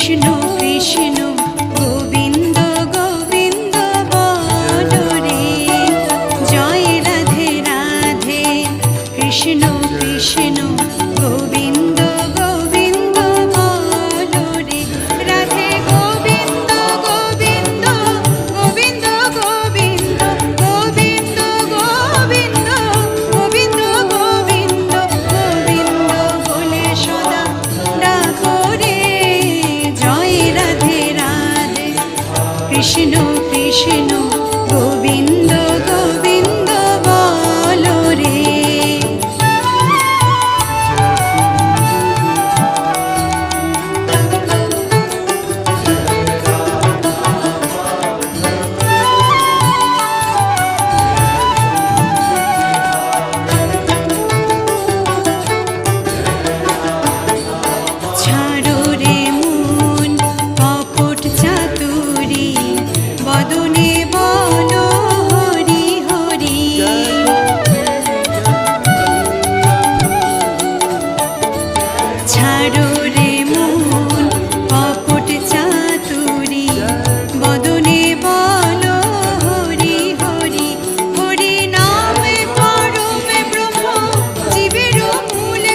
কৃষ্ণ কৃষ্ণ গোবিন্দ গোবিন্দ বলো রে, জয় রাধে রাধে। কৃষ্ণ কৃষ্ণ গোবিন্দ গোবিন্দ বলো রে, রাধে গোবিন্দ গোবিন্দ গোবিন্দ গোবিন্দ গোবিন্দ গোবিন্দ গোবিন্দ গোবিন্দ গোবিন্দ বলে সদা ডাকো রে, জয় রাধে রাধে। কৃষ্ণ কৃষ্ণ গোবিন্দ গোবিন্দ বলো রে। ছাড়ো রে মন কপট চাতুরি, বদনে বলো হরি হরি। ছাড়ো